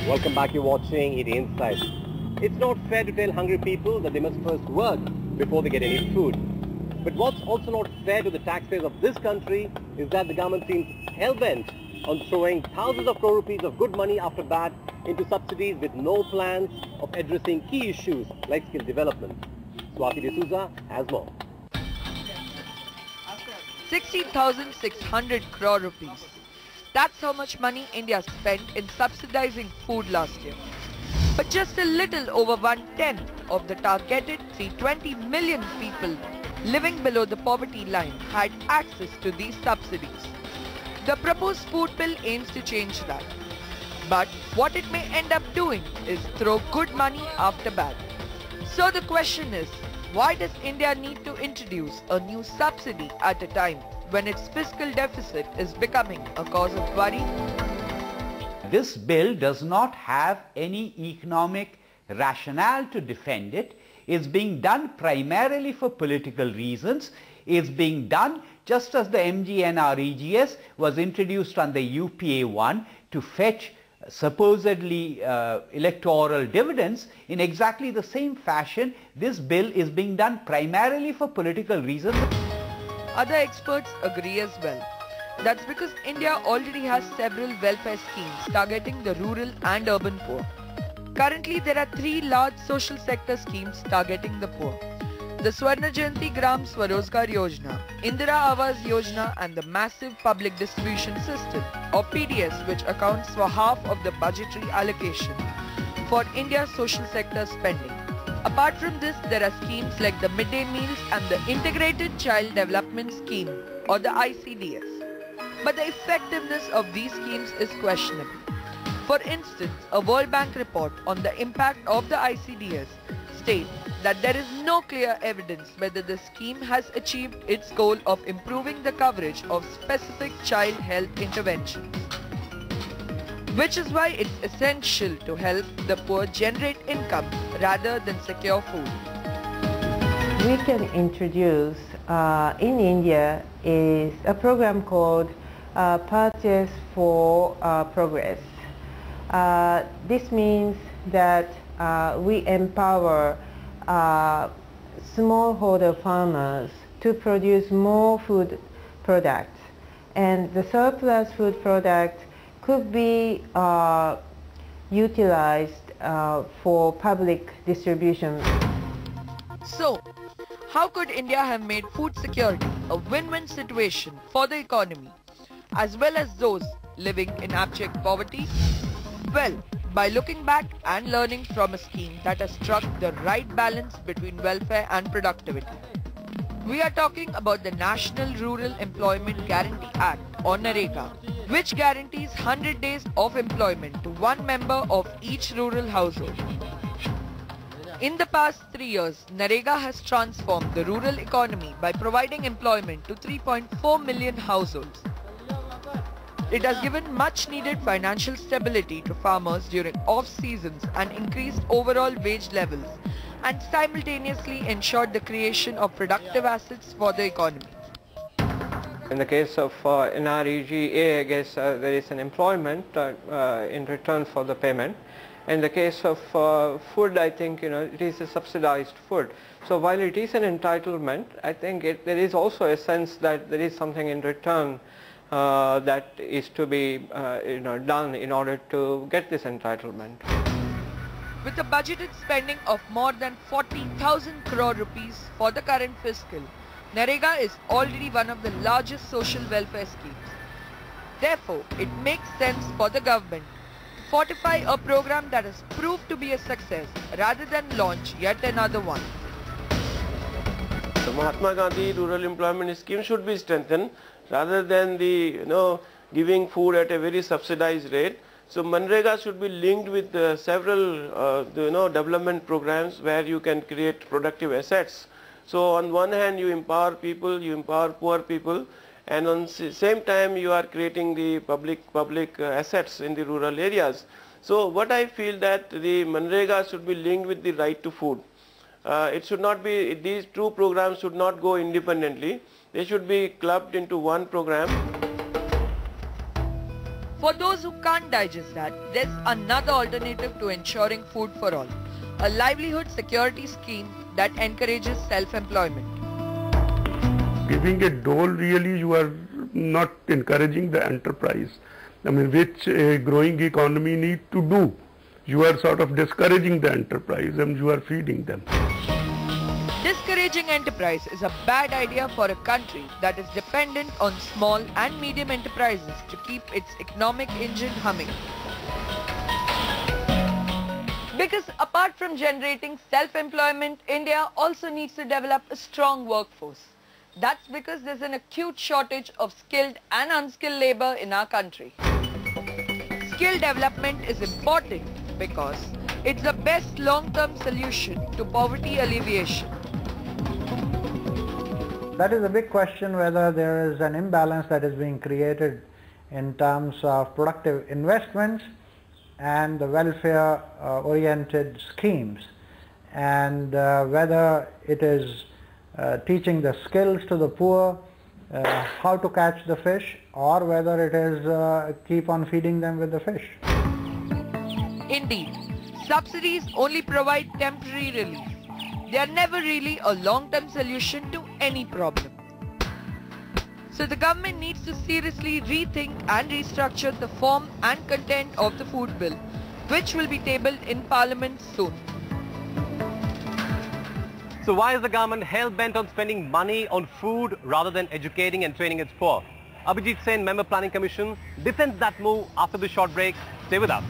Welcome back. You're watching ET Insights. It's not fair to tell hungry people that they must first work before they get any food. But what's also not fair to the taxpayers of this country is that the government seems hell-bent on throwing thousands of crore rupees of good money after bad into subsidies with no plans of addressing key issues like skill development. Swati D'Souza has more. 60,600 crore rupees. That's how much money India spent in subsidizing food last year. But just a little over 1/10 of the targeted 320 million people living below the poverty line had access to these subsidies. The proposed food bill aims to change that. But what it may end up doing is throw good money after bad. So the question is, why does India need to introduce a new subsidy at a time when its fiscal deficit is becoming a cause of worry? This bill does not have any economic rationale to defend it. It's being done primarily for political reasons. It's being done just as the MGNREGS was introduced on the UPA 1 to fetch supposedly electoral dividends. In exactly the same fashion, this bill is being done primarily for political reasons. Other experts agree as well. That's because India already has several welfare schemes targeting the rural and urban poor. Currently, there are 3 large social sector schemes targeting the poor: the Swarna Jayanti Gram Swarozgar Yojana, Indira Awas Yojana, and the massive public distribution system or PDS, which accounts for half of the budgetary allocation for India's social sector spending. Apart from this, there are schemes like the midday meals and the Integrated Child Development Scheme or the ICDS. But the effectiveness of these schemes is questionable. For instance, a World Bank report on the impact of the ICDS states that there is no clear evidence whether the scheme has achieved its goal of improving the coverage of specific child health interventions. Which is why it's essential to help the poor generate income rather than secure food. We can introduce in India is a program called Purchase for Progress. This means that we empower smallholder farmers to produce more food products, and the surplus food product could be utilized for public distribution. So, how could India have made food security a win-win situation for the economy as well as those living in abject poverty? Well, by looking back and learning from a scheme that has struck the right balance between welfare and productivity. We are talking about the National Rural Employment Guarantee Act or NREGA, which guarantees 100 days of employment to one member of each rural household. In the past 3 years, NREGA has transformed the rural economy by providing employment to 3.4 million households. It has given much needed financial stability to farmers during off-seasons and increased overall wage levels, and simultaneously ensured the creation of productive assets for the economy. In the case of NREGA, I guess there is an employment in return for the payment. In the case of food, I think it is a subsidized food. So while it is an entitlement, I think there is also a sense that there is something in return that is to be done in order to get this entitlement. With a budgeted spending of more than 40,000 crore rupees for the current fiscal, NREGA is already one of the largest social welfare schemes. Therefore, it makes sense for the government to fortify a program that has proved to be a success rather than launch yet another one. The Mahatma Gandhi Rural Employment Scheme should be strengthened rather than the giving food at a very subsidized rate. So MNREGA should be linked with several development programs where you can create productive assets. So on one hand you empower people, you empower poor people, and on the same time you are creating the public assets in the rural areas. So what I feel that the MNREGA should be linked with the right to food. It should not be, these two programs should not go independently. They should be clubbed into one program. For those who can't digest that, there's another alternative to ensuring food for all. A livelihood security scheme that encourages self-employment. Giving a dole, really you are not encouraging the enterprise. I mean, which a growing economy need to do. You are sort of discouraging the enterprise and you are feeding them. Discouraging enterprise is a bad idea for a country that is dependent on small and medium enterprises to keep its economic engine humming. Because apart from generating self-employment, India also needs to develop a strong workforce. That's because there's an acute shortage of skilled and unskilled labor in our country. Skill development is important because it's the best long-term solution to poverty alleviation. That is a big question, whether there is an imbalance that is being created in terms of productive investments and the welfare oriented schemes, and whether it is teaching the skills to the poor, how to catch the fish, or whether it is keep on feeding them with the fish. Indeed, subsidies only provide temporary relief. They are never really a long-term solution to any problem. So the government needs to seriously rethink and restructure the form and content of the food bill, which will be tabled in Parliament soon. So why is the government hell-bent on spending money on food rather than educating and training its poor? Abhijit Sen, Member Planning Commission, defends that move after the short break. Stay with us.